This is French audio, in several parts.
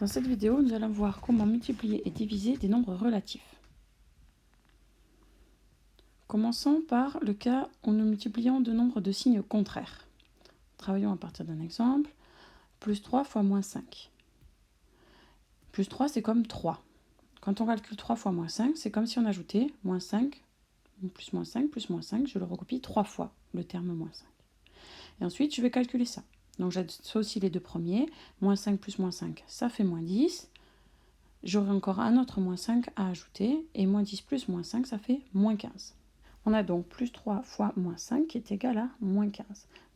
Dans cette vidéo, nous allons voir comment multiplier et diviser des nombres relatifs. Commençons par le cas où nous multiplions deux nombres de signes contraires. Travaillons à partir d'un exemple. Plus 3 fois moins 5. Plus 3, c'est comme 3. Quand on calcule 3 fois moins 5, c'est comme si on ajoutait moins 5, plus moins 5, plus moins 5. Je le recopie 3 fois, le terme moins 5. Et ensuite, je vais calculer ça. Donc j'associe les deux premiers. Moins 5 plus moins 5, ça fait moins 10. J'aurai encore un autre moins 5 à ajouter, et moins 10 plus moins 5, ça fait moins 15. On a donc plus 3 fois moins 5 qui est égal à moins 15.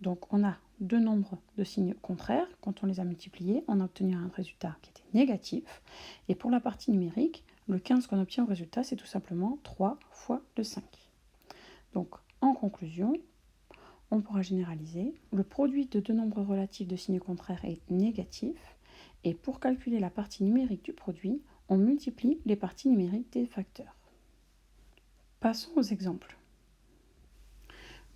Donc on a deux nombres de signes contraires. Quand on les a multipliés, on a obtenu un résultat qui était négatif. Et pour la partie numérique, le 15 qu'on obtient au résultat, c'est tout simplement 3 fois le 5. Donc en conclusion, on pourra généraliser. Le produit de deux nombres relatifs de signes contraires est négatif. Et pour calculer la partie numérique du produit, on multiplie les parties numériques des facteurs. Passons aux exemples.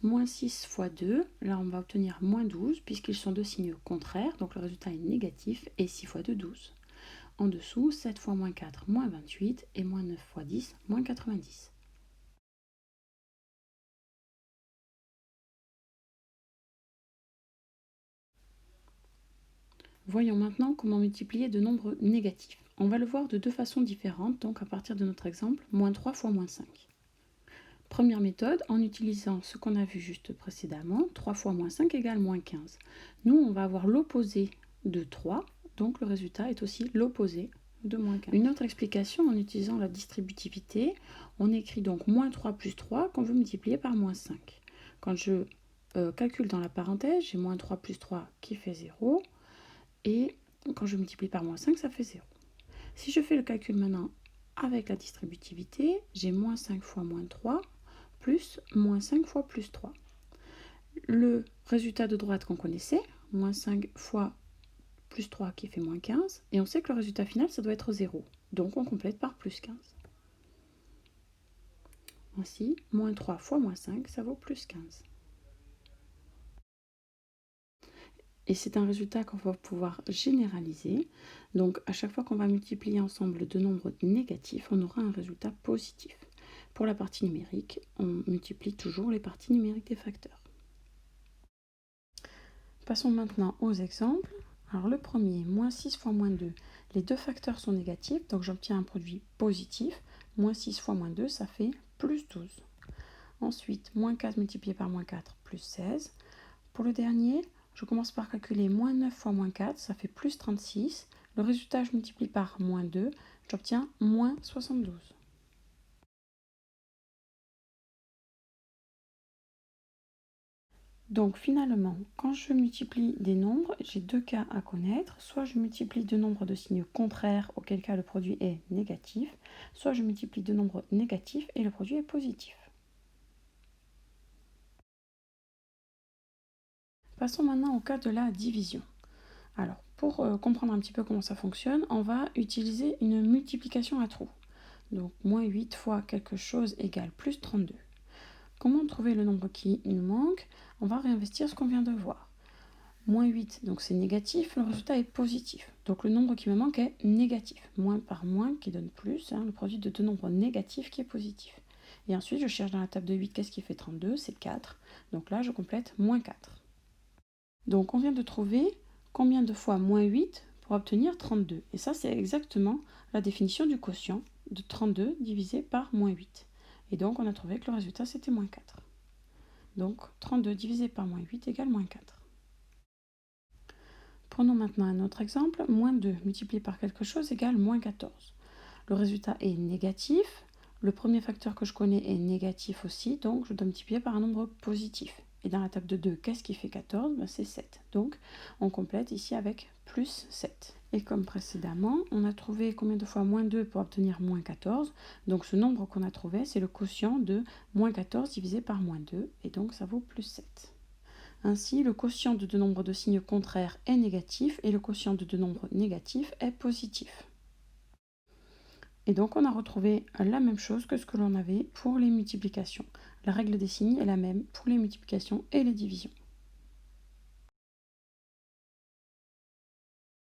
Moins 6 fois 2, là on va obtenir moins 12 puisqu'ils sont deux signes contraires, donc le résultat est négatif, et 6 fois 2, 12. En dessous, 7 fois moins 4, moins 28, et moins 9 fois 10, moins 90. Voyons maintenant comment multiplier de nombres négatifs. On va le voir de deux façons différentes, donc à partir de notre exemple, moins 3 fois moins 5. Première méthode, en utilisant ce qu'on a vu juste précédemment, 3 fois moins 5 égale moins 15. Nous, on va avoir l'opposé de 3, donc le résultat est aussi l'opposé de moins 15. Une autre explication, en utilisant la distributivité, on écrit donc moins 3 plus 3 qu'on veut multiplier par moins 5. Quand je calcule dans la parenthèse, j'ai moins 3 plus 3 qui fait 0, et quand je multiplie par moins 5, ça fait 0. Si je fais le calcul maintenant avec la distributivité, j'ai moins 5 fois moins 3, plus moins 5 fois plus 3. Le résultat de droite qu'on connaissait, moins 5 fois plus 3 qui fait moins 15, et on sait que le résultat final, ça doit être 0. Donc on complète par plus 15. Ainsi, moins 3 fois moins 5, ça vaut plus 15. Et c'est un résultat qu'on va pouvoir généraliser. Donc à chaque fois qu'on va multiplier ensemble deux nombres négatifs, on aura un résultat positif. Pour la partie numérique, on multiplie toujours les parties numériques des facteurs. Passons maintenant aux exemples. Alors le premier, moins 6 fois moins 2. Les deux facteurs sont négatifs, donc j'obtiens un produit positif. Moins 6 fois moins 2, ça fait plus 12. Ensuite, moins 4 multiplié par moins 4, plus 16. Pour le dernier, je commence par calculer moins 9 fois moins 4, ça fait plus 36. Le résultat, je multiplie par moins 2, j'obtiens moins 72. Donc finalement, quand je multiplie des nombres, j'ai deux cas à connaître. Soit je multiplie deux nombres de signes contraires, auquel cas le produit est négatif, soit je multiplie deux nombres négatifs et le produit est positif. Passons maintenant au cas de la division. Alors, pour comprendre un petit peu comment ça fonctionne, on va utiliser une multiplication à trous. Donc, moins 8 fois quelque chose égale plus 32. Comment trouver le nombre qui nous manque? On va réinvestir ce qu'on vient de voir. Moins 8, donc c'est négatif, le résultat est positif. Donc le nombre qui me manque est négatif. Moins par moins qui donne plus, le produit de deux nombres négatifs qui est positif. Et ensuite, je cherche dans la table de 8, qu'est-ce qui fait 32? C'est 4. Donc là, je complète moins 4. Donc on vient de trouver combien de fois moins 8 pour obtenir 32. Et ça, c'est exactement la définition du quotient de 32 divisé par moins 8. Et donc, on a trouvé que le résultat, c'était moins 4. Donc, 32 divisé par moins 8 égale moins 4. Prenons maintenant un autre exemple. Moins 2 multiplié par quelque chose égale moins 14. Le résultat est négatif. Le premier facteur que je connais est négatif aussi, donc je dois multiplier par un nombre positif. Et dans la table de 2, qu'est-ce qui fait 14? C'est 7. Donc, on complète ici avec plus 7. Et comme précédemment, on a trouvé combien de fois moins 2 pour obtenir moins 14. Donc, ce nombre qu'on a trouvé, c'est le quotient de moins 14 divisé par moins 2. Et donc, ça vaut plus 7. Ainsi, le quotient de deux nombres de signes contraires est négatif et le quotient de deux nombres négatifs est positif. Et donc, on a retrouvé la même chose que ce que l'on avait pour les multiplications. La règle des signes est la même pour les multiplications et les divisions.